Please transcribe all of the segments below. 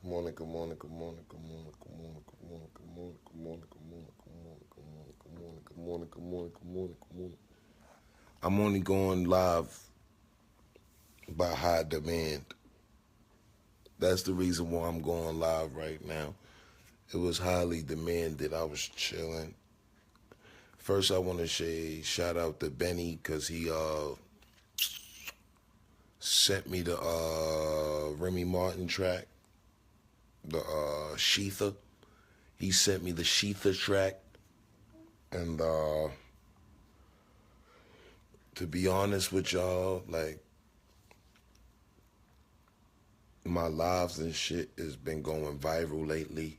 morning, good morning, good morning, good morning, good morning, good morning, good morning, good morning, good morning, good morning, good morning, good morning, good morning, good morning, good morning, good morning. I'm only going live by high demand. That's the reason why I'm going live right now. It was highly demanded. I was chilling. First, I want to say shout out to Benny because he sent me the Remy Martin track, the Sheetha. He sent me the Sheetha track, and to be honest with y'all, like my lives and shit has been going viral lately,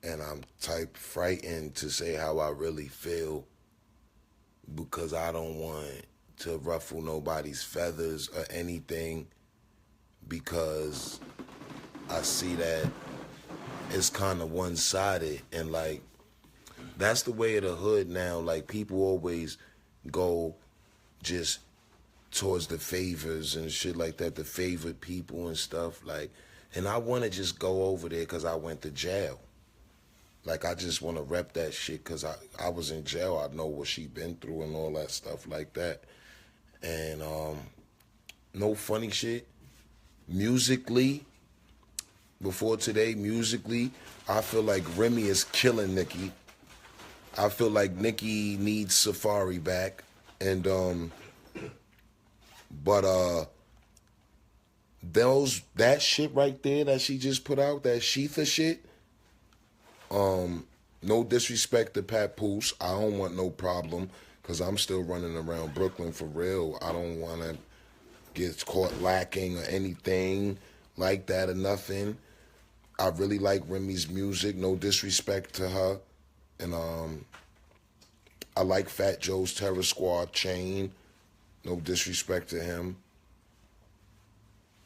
and I'm type frightened to say how I really feel because I don't want to ruffle nobody's feathers or anything because I see that it's kind of one-sided, and like that's the way of the hood now. Like people always go just towards the favors and shit like that, the favored people and stuff. Like, and I want to just go over there because I went to jail. Like, I just want to rep that shit because I was in jail. I know what she been through and all that stuff like that. And no funny shit. Musically, before today, musically, I feel like Remy is killing Nicki. I feel like Nicki needs Safari back. And but that shit right there that she just put out, that Sheetha shit, no disrespect to Papoose. I don't want no problem because I'm still running around Brooklyn for real. I don't want to get caught lacking or anything like that or nothing. I really like Remy's music. No disrespect to her. And I like Fat Joe's Terror Squad chain. No disrespect to him.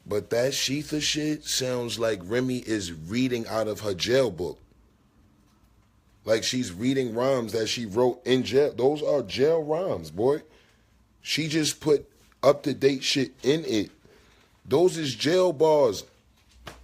But that Sheetha shit sounds like Remy is reading out of her jail book. Like she's reading rhymes that she wrote in jail. Those are jail rhymes, boy. She just put up-to-date shit in it. Those is jail bars.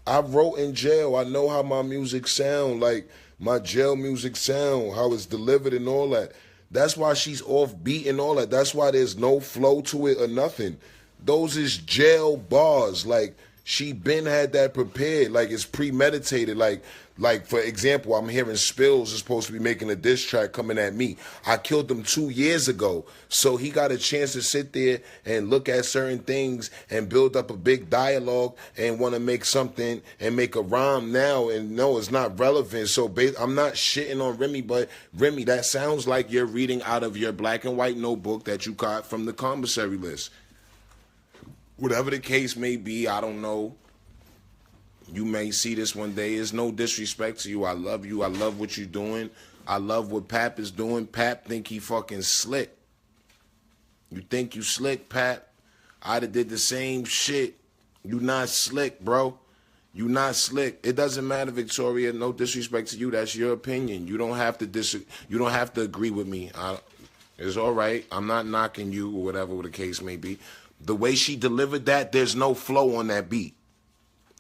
I wrote in jail. I know how my music sound, like my jail music sound, how it's delivered and all that. That's why she's off beat and all that. That's why there's no flow to it or nothing. Those is jail bars. Like she been had that prepared. Like it's premeditated. Like for example, I'm hearing Spills is supposed to be making a diss track coming at me. I killed him 2 years ago. So he got a chance to sit there and look at certain things and build up a big dialogue and want to make something and make a rhyme now. And no, it's not relevant. So I'm not shitting on Remy, but Remy, that sounds like you're reading out of your black and white notebook that you got from the commissary list. Whatever the case may be, I don't know. You may see this one day. It's no disrespect to you. I love you. I love what you're doing. I love what Pap is doing. Pap think he fucking slick. You think you slick, Pap? I'd have did the same shit. You not slick, bro. You not slick. It doesn't matter, Victoria. No disrespect to you. That's your opinion. You don't have to You don't have to agree with me. It's all right. I'm not knocking you or whatever the case may be. The way she delivered that, there's no flow on that beat.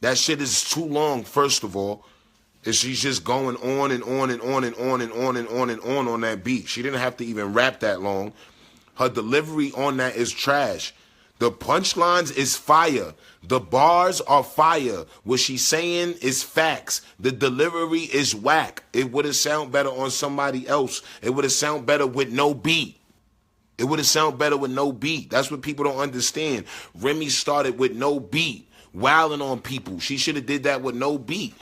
That shit is too long, first of all. And she's just going on and on and on and on and on and on and on that beat. She didn't have to even rap that long. Her delivery on that is trash. The punchlines is fire. The bars are fire. What she's saying is facts. The delivery is whack. It would have sounded better on somebody else. It would have sounded better with no beat. It would have sounded better with no beat. That's what people don't understand. Remy started with no beat. Wilding on people. She should have did that with no beat.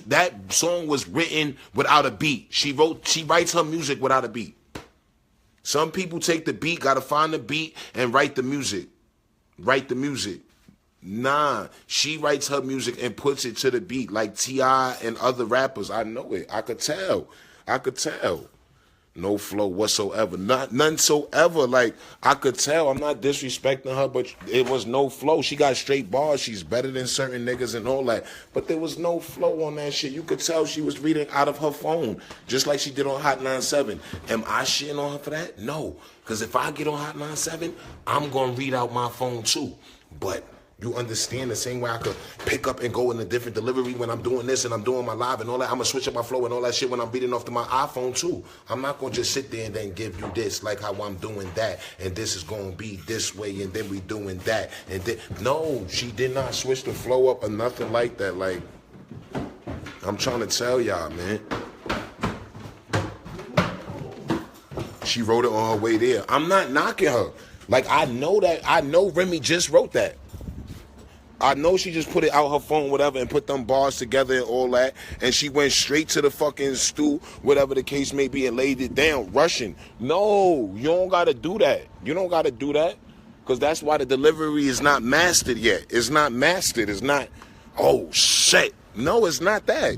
That song was written without a beat. She writes her music without a beat. Some people take the beat, gotta find the beat and write the music. Write the music. Nah, she writes her music and puts it to the beat like T.I. and other rappers. I know it. I could tell. No flow whatsoever. None so ever. Like, I could tell. I'm not disrespecting her, but it was no flow. She got straight bars. She's better than certain niggas and all that. But there was no flow on that shit. You could tell she was reading out of her phone, just like she did on Hot 97. Am I shitting on her for that? No. Because if I get on Hot 97, I'm going to read out my phone too. But You understand the same way I could pick up and go in a different delivery when I'm doing this and I'm doing my live and all that. I'm going to switch up my flow and all that shit when I'm beating off to my iPhone too. I'm not going to just sit there and then give you this like how I'm doing that. And this is going to be this way and then we doing that. And then, no, she did not switch the flow up or nothing like that. Like, I'm trying to tell y'all, man. She wrote it on her way there. I'm not knocking her. Like, I know that. I know Remy just wrote that. I know she just put it out her phone, whatever, and put them bars together and all that. And she went straight to the fucking stool, whatever the case may be, and laid it down, rushing. No, you don't got to do that. You don't got to do that. Because that's why the delivery is not mastered yet. It's not mastered. It's not, oh, shit. No, it's not that.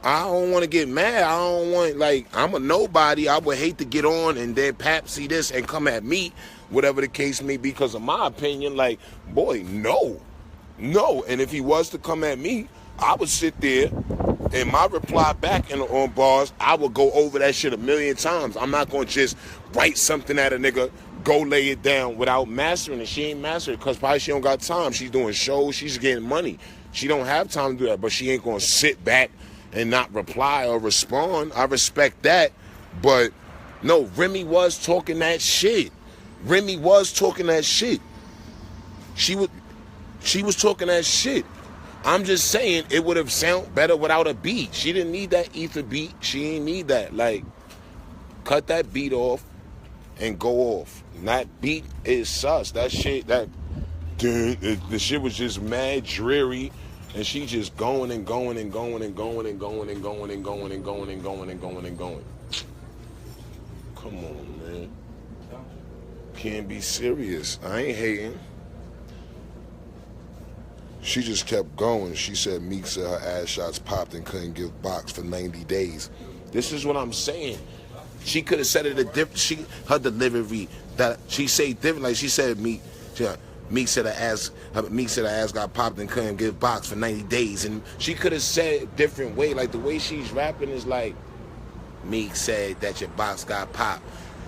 I don't want to get mad. I don't want, like, I'm a nobody. I would hate to get on and then Pap see this and come at me, whatever the case may be, because of my opinion. Like, boy, no. No. And if he was to come at me, I would sit there and my reply back on bars, I would go over that shit 1,000,000 times. I'm not going to just write something at a nigga, go lay it down without mastering it. She ain't mastering it because probably she don't got time. She's doing shows. She's getting money. She don't have time to do that, but she ain't going to sit back and not reply or respond. I respect that. But no, Remy was talking that shit. Remy was talking that shit. She was talking that shit. I'm just saying it would have sounded better without a beat. She didn't need that ether beat. She ain't need that. Like, cut that beat off and go off. And that beat is sus. That shit, the shit was just mad dreary. And she just going and going and going and going and going and going and going and going and going and going and going. Come on, man. Can't be serious. I ain't hating. She just kept going. She said Meek said her ass shots popped and couldn't give box for 90 days. This is what I'm saying. She could have said it a different. Her delivery that she say different. Like she said Meek said her ass got popped and couldn't give box for 90 days. And she could have said it a different way. Like the way she's rapping is like, Meek said that your box got popped.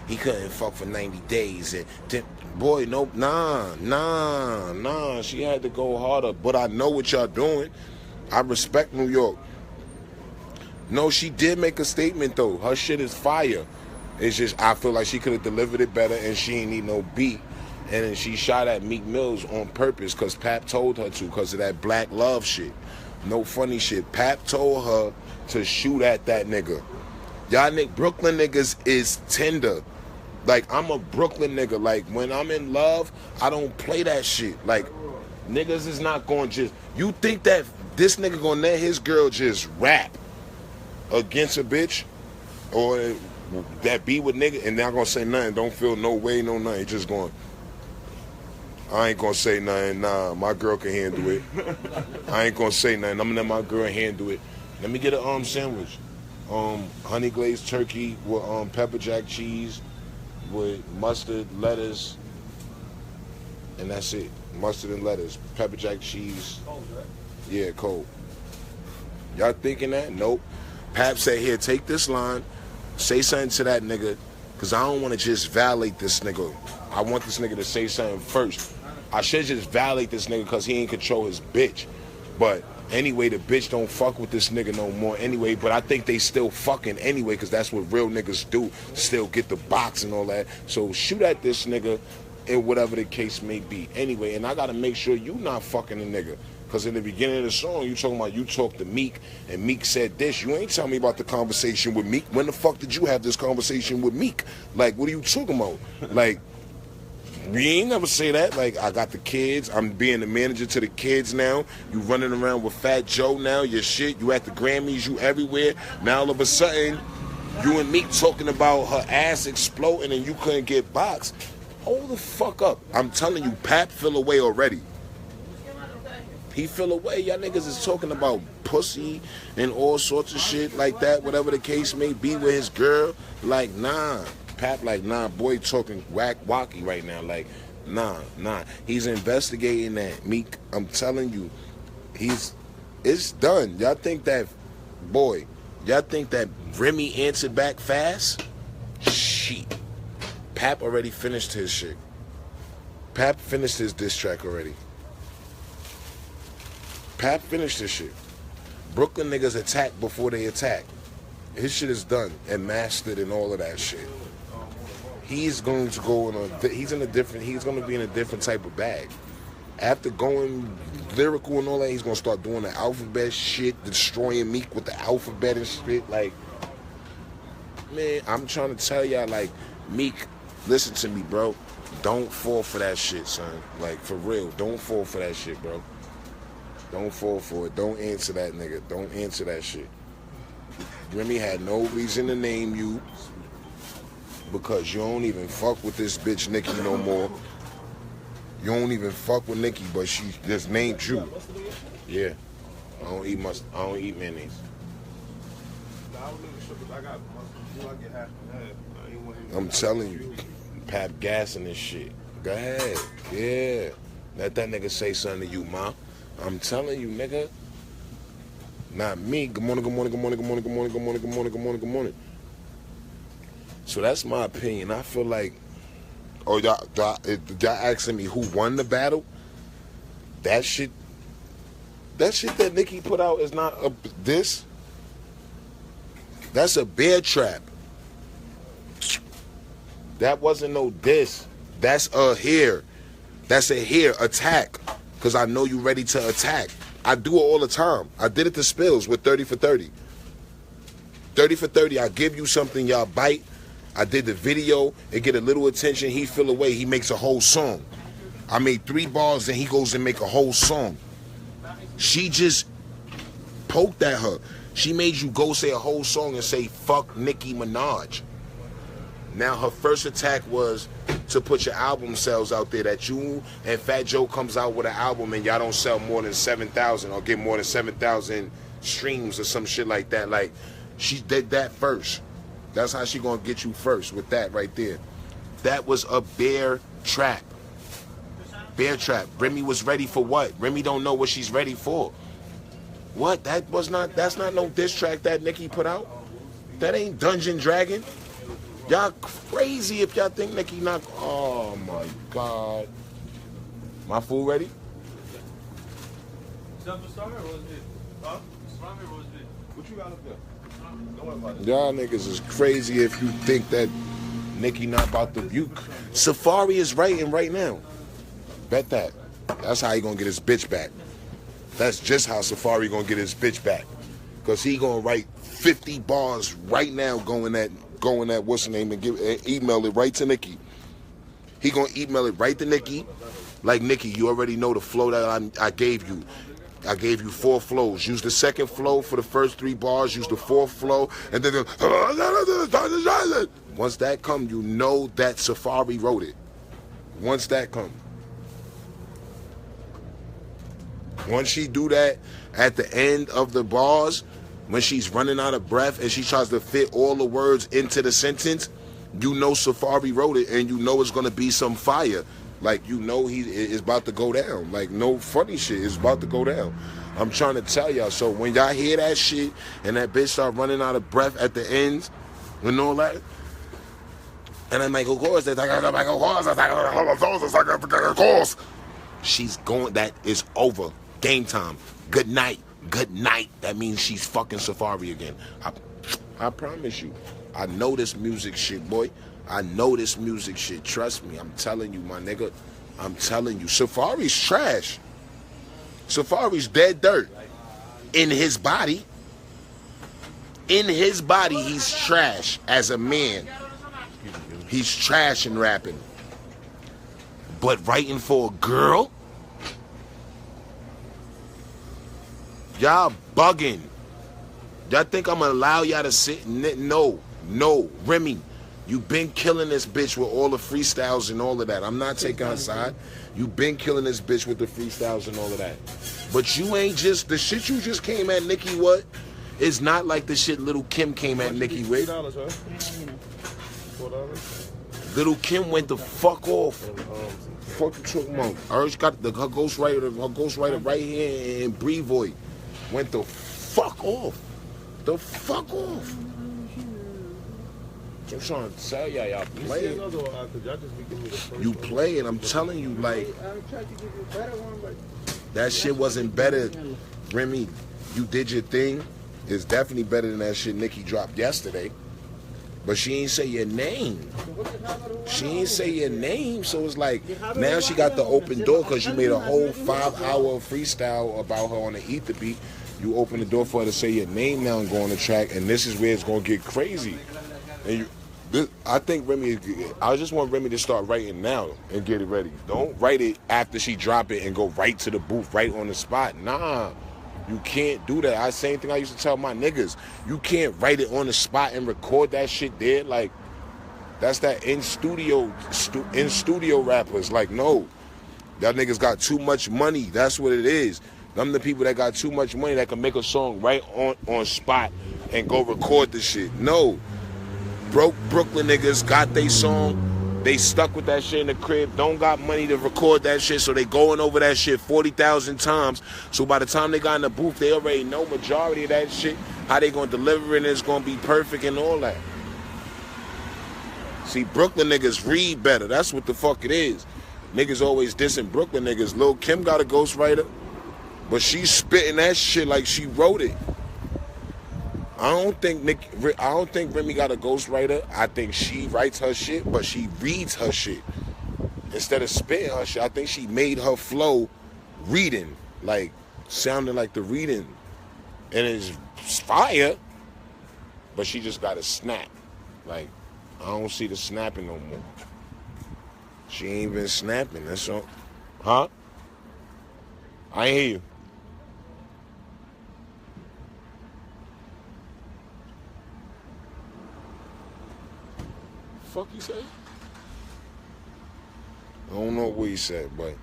He couldn't fuck for 90 days. And boy, nope, nah. She had to go harder. But I know what y'all doing. I respect New York. No, she did make a statement though. Her shit is fire. It's just I feel like she could have delivered it better and she ain't need no beat. And then she shot at Meek Mills on purpose because Pap told her to because of that black love shit. No funny shit. Pap told her to shoot at that nigga. Y'all Brooklyn niggas is tender. Like, I'm a Brooklyn nigga. Like, when I'm in love, I don't play that shit. Like, niggas is not going to just... You think that this nigga going to let his girl just rap against a bitch? Or that be with nigga and not going to say nothing. Don't feel no way, no nothing. Just going... I ain't gonna say nothing, nah, my girl can handle it. I ain't gonna say nothing, I'm gonna let my girl handle it. Let me get a sandwich. Honey glazed turkey with pepper jack cheese with mustard, lettuce, and that's it. Mustard and lettuce, pepper jack cheese. Cold, right? Yeah, cold. Y'all thinking that? Nope. Pap said, here, take this line, say something to that nigga, because I don't want to just validate this nigga. I want this nigga to say something first. I should just validate this nigga because he ain't control his bitch. But anyway, the bitch don't fuck with this nigga no more anyway. But I think they still fucking anyway because that's what real niggas do. Still get the box and all that. So shoot at this nigga and whatever the case may be. Anyway, and I got to make sure you not fucking a nigga. Because in the beginning of the song, you talking about you talked to Meek and Meek said this. You ain't telling me about the conversation with Meek. When the fuck did you have this conversation with Meek? Like, what are you talking about? Like... We ain't never say that. Like, I got the kids. I'm being the manager to the kids now. You running around with Fat Joe now. Your shit. You at the Grammys. You everywhere. Now all of a sudden, you and Meek talking about her ass exploding and you couldn't get boxed. Hold the fuck up. I'm telling you, Pap fell away already. He fell away. Y'all niggas is talking about pussy and all sorts of shit like that. Whatever the case may be with his girl. Like, nah. Pap like, nah, boy talking wacky right now. Like, nah. He's investigating that, Meek. I'm telling you, it's done. Y'all think that Remy answered back fast? Shit. Pap already finished his shit. Pap finished his diss track already. Pap finished this shit. Brooklyn niggas attack before they attack. His shit is done and mastered and all of that shit. He's going to go in a. He's going to be in a different type of bag. After going lyrical and all that, he's going to start doing the alphabet shit, destroying Meek with the alphabet and shit. Like, man, I'm trying to tell y'all, like, Meek, listen to me, bro. Don't fall for that shit, son. Like, for real, don't fall for that shit, bro. Don't fall for it. Don't answer that nigga. Don't answer that shit. Remy had no reason to name you because you don't even fuck with this bitch Nicki no more. You don't even fuck with Nicki, but she just named you. Yeah. I don't eat mayonnaise. I'm telling you, Pap gassing this shit. Go ahead. Yeah. Let that nigga say something to you, ma. I'm telling you, nigga. Not me. Good morning, good morning, good morning, good morning, good morning, good morning, good morning, good morning, good morning. So that's my opinion. I feel like, oh, y'all asking me who won the battle? That shit that Nicki put out is not a diss. That's a bear trap. That wasn't no diss. That's a hair. That's a hair attack. Because I know you ready to attack. I do it all the time. I did it to Spills with 30 for 30. 30 for 30, I give you something, y'all bite. I did the video, it get a little attention, he feel away, he makes a whole song. I made 3 bars, and he goes and make a whole song. She just poked at her. She made you go say a whole song and say, fuck Nicki Minaj. Now, her first attack was to put your album sales out there, that you and Fat Joe comes out with an album and y'all don't sell more than 7,000 or get more than 7,000 streams or some shit like that. Like, she did that first. That's how she gonna get you first with that right there. That was a bear trap. Bear trap. Remy was ready for what? Remy don't know what she's ready for. What? That's not no diss track that Nicki put out. That ain't Dungeon Dragon. Y'all crazy if y'all think Nicki not. Oh my God. My food ready? What you got up there? Y'all niggas is crazy if you think that Nicki not about to buke. Safari is writing right now. Bet that. That's how he gonna get his bitch back. That's just how Safari gonna get his bitch back. Cause he gonna write 50 bars right now going at what's her name and email it right to Nicki. He gonna email it right to Nicki. Like, Nicki, you already know the flow that I gave you. I gave you 4 flows. Use the second flow for the first 3 bars. Use the 4th flow. And then once that come, you know that Safari wrote it. Once that come. Once she do that at the end of the bars, when she's running out of breath and she tries to fit all the words into the sentence, you know Safari wrote it and you know it's going to be some fire. Like, you know he is about to go down. Like, no funny shit is about to go down. I'm trying to tell y'all. So when y'all hear that shit and that bitch start running out of breath at the ends and all that, and I'm like, of course, she's going, that is over. Game time. Good night. Good night. That means she's fucking Safari again. I promise you. I know this music shit, boy. I know this music shit. Trust me. I'm telling you, my nigga. I'm telling you. Safari's trash. Safari's dead dirt. In his body. In his body, he's trash as a man. He's trash in rapping. But writing for a girl? Y'all bugging. Y'all think I'm gonna allow y'all to sit? No. Remy, you been killing this bitch with all the freestyles and all of that. I'm not taking her side. You been killing this bitch with the freestyles and all of that. But you ain't just, the shit you just came at Nicki with is not like the shit Little Kim came at Nicki with. $4, Little Kim went the fuck off. Fuck you talking about? Hers got her ghostwriter right here in Brevoy. Went the fuck off. The fuck off. I'm trying to tell y'all playing. You playing, I'm telling you, like. I tried to give you a better one, but That shit wasn't better. Remy, you did your thing. It's definitely better than that shit Nicki dropped yesterday. But she ain't say your name. She ain't say your name, so it's like now she got the open door because you made a whole 5-hour freestyle about her on the Ether beat. You open the door for her to say your name now and go on the track, and this is where it's gonna get crazy. And I think Remy. I just want Remy to start writing now and get it ready. Don't write it after she drop it and go right to the booth, right on the spot. Nah. You can't do that. Same thing I used to tell my niggas. You can't write it on the spot and record that shit there. Like, that's that in studio rappers. Like, no. That niggas got too much money. That's what it is. Them the people that got too much money that can make a song right on spot and go record the shit. No. Broke Brooklyn niggas got they song. They stuck with that shit in the crib, don't got money to record that shit, so they going over that shit 40,000 times. So by the time they got in the booth, they already know majority of that shit, how they gonna deliver it, and it's gonna be perfect and all that. See, Brooklyn niggas read better. That's what the fuck it is. Niggas always dissing Brooklyn niggas. Lil' Kim got a ghostwriter, but she's spitting that shit like she wrote it. I don't think Remy got a ghostwriter. I think she writes her shit, but she reads her shit. Instead of spitting her shit, I think she made her flow reading, like sounding like the reading. And it's fire, but she just got to snap. Like, I don't see the snapping no more. She ain't been snapping, that's all. Huh? I ain't hear you. Fuck you say? I don't know what he said, but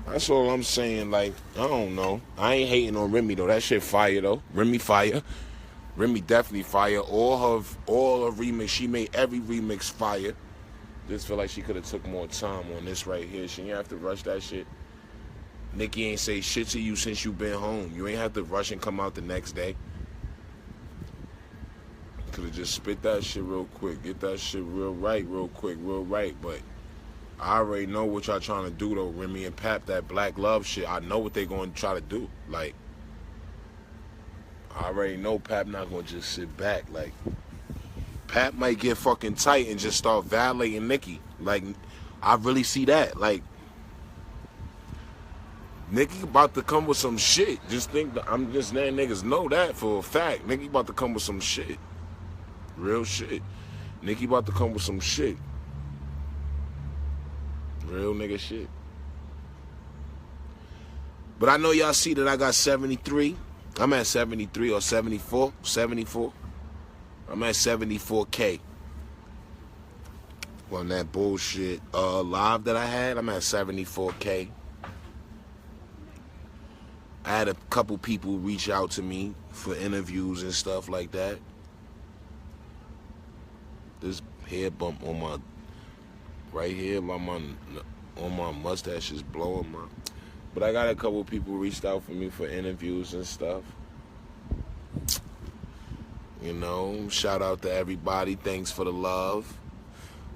that's all I'm saying. Like, I don't know. I ain't hating on Remy though. That shit fire though. Remy fire. Remy definitely fire. All her remix. She made every remix fire. Just feel like she could have took more time on this right here. She didn't have to rush that shit. Nicki ain't say shit to you since you been home. You ain't have to rush and come out the next day. Could have just spit that shit real quick, get that shit real quick, but I already know what y'all trying to do though, Remy and Pap, that black love shit. I know what they going to try to do. Like, I already know Pap not going to just sit back. Like, Pap might get fucking tight and just start violating Nicki. Like, I really see that. Like, Nicki about to come with some shit. I'm just letting niggas know that for a fact. Nicki about to come with some shit. Real shit. Nicki about to come with some shit. Real nigga shit. But I know y'all see that I got 73. I'm at 73 or 74. 74. I'm at 74K. On that bullshit live that I had, I'm at 74K. I had a couple people reach out to me for interviews and stuff like that. This hair bump on my right here, on my mustache is blowing my. But I got a couple people reached out for me for interviews and stuff. You know, shout out to everybody. Thanks for the love.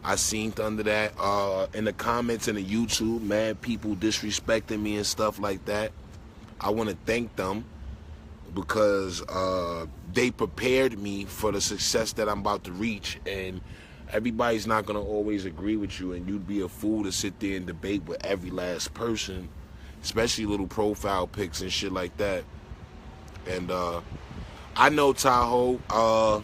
I seen under that in the comments in the YouTube, mad people disrespecting me and stuff like that. I want to thank them because they prepared me for the success that I'm about to reach, and everybody's not going to always agree with you, and you'd be a fool to sit there and debate with every last person, especially little profile pics and shit like that. And I know, Tahoe,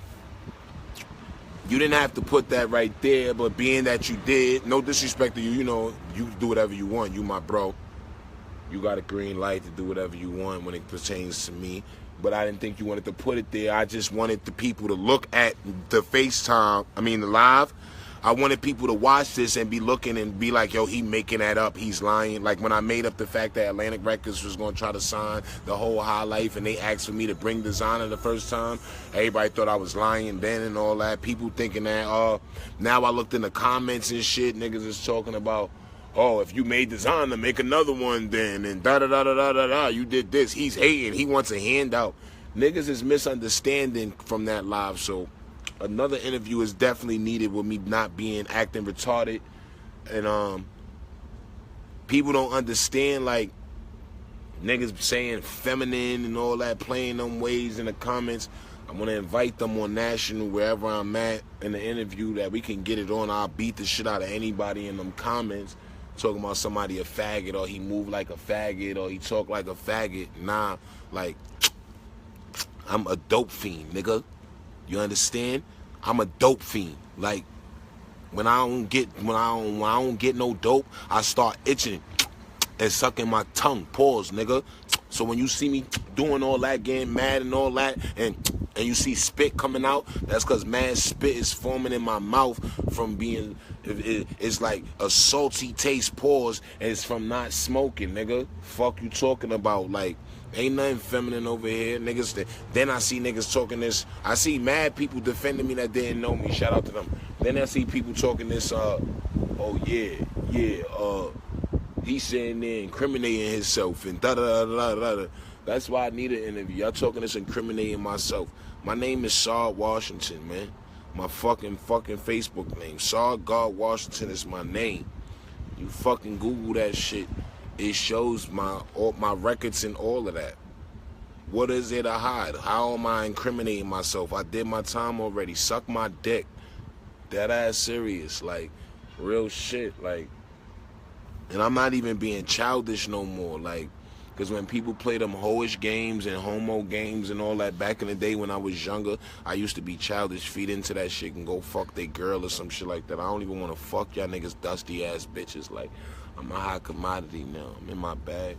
you didn't have to put that right there, but being that you did, no disrespect to you, you know, you do whatever you want. You my bro. You got a green light to do whatever you want when it pertains to me. But I didn't think you wanted to put it there. I just wanted the people to look at the the live. I wanted people to watch this and be looking and be like, yo, he making that up. He's lying. Like when I made up the fact that Atlantic Records was going to try to sign the whole High Life and they asked for me to bring designer the first time, everybody thought I was lying then and all that. People thinking that, now I looked in the comments and shit, niggas is talking about, oh, if you made designer, make another one then, and da-da-da-da-da-da-da, you did this. He's hating. He wants a handout. Niggas is misunderstanding from that live, so another interview is definitely needed with me not acting retarded. And people don't understand, like, niggas saying feminine and all that, playing them ways in the comments. I'm gonna invite them on national, wherever I'm at, in the interview, that we can get it on. I'll beat the shit out of anybody in them comments talking about somebody a faggot, or he move like a faggot, or he talk like a faggot. Nah, like, I'm a dope fiend, nigga. You understand? I'm a dope fiend. Like, when I don't get no dope, I start itching and sucking my tongue. Pause, nigga. So when you see me doing all that, getting mad and all that, and you see spit coming out, that's because mad spit is forming in my mouth from being, it's like a salty taste. Pause, and it's from not smoking, nigga. Fuck you talking about? Like, ain't nothing feminine over here, niggas. Then I see niggas talking this. I see mad people defending me that didn't know me. Shout out to them. Then I see people talking this, oh yeah, he's sitting there incriminating himself and da-da-da-da-da-da. That's why I need an interview. Y'all talking this incriminating myself. My name is Saad Washington, man. My fucking Facebook name. Saad God Washington is my name. You fucking Google that shit. It shows my records and all of that. What is there to hide? How am I incriminating myself? I did my time already. Suck my dick. That ass serious. Like, real shit. Like, and I'm not even being childish no more. Like, because when people play them hoish games and homo games and all that back in the day when I was younger, I used to be childish, feed into that shit and go fuck they girl or some shit like that. I don't even want to fuck y'all niggas dusty ass bitches. Like, I'm a high commodity now. I'm in my bag.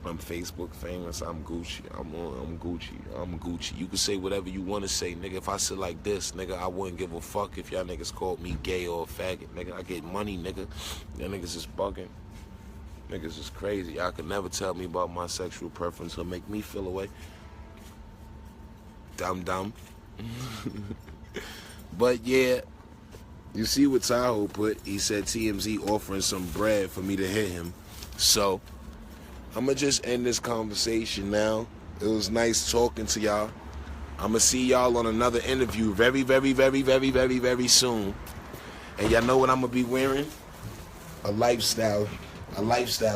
I'm Facebook famous. I'm Gucci. I'm Gucci. You can say whatever you want to say, nigga. If I sit like this, nigga, I wouldn't give a fuck if y'all niggas called me gay or a faggot, nigga. I get money, nigga. Y'all niggas is bugging. Niggas is crazy. Y'all could never tell me about my sexual preference or make me feel away. Dumb. But yeah, you see what Tahoe put? He said TMZ offering some bread for me to hit him. So I'm going to just end this conversation now. It was nice talking to y'all. I'm going to see y'all on another interview very, very, very, very, very, very soon. And y'all know what I'm going to be wearing? A lifestyle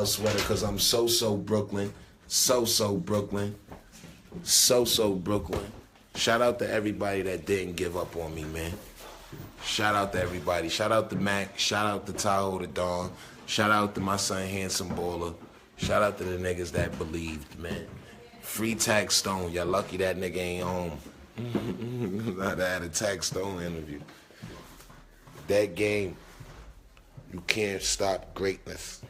sweater, because I'm so Brooklyn. So Brooklyn. So Brooklyn. Shout out to everybody that didn't give up on me, man. Shout out to everybody. Shout out to Mac. Shout out to Tahoe the Dawn. Shout out to my son, Handsome Baller. Shout out to the niggas that believed, man. Free Tax Stone. Y'all lucky that nigga ain't home. I had a Tax Stone interview. That game, you can't stop greatness.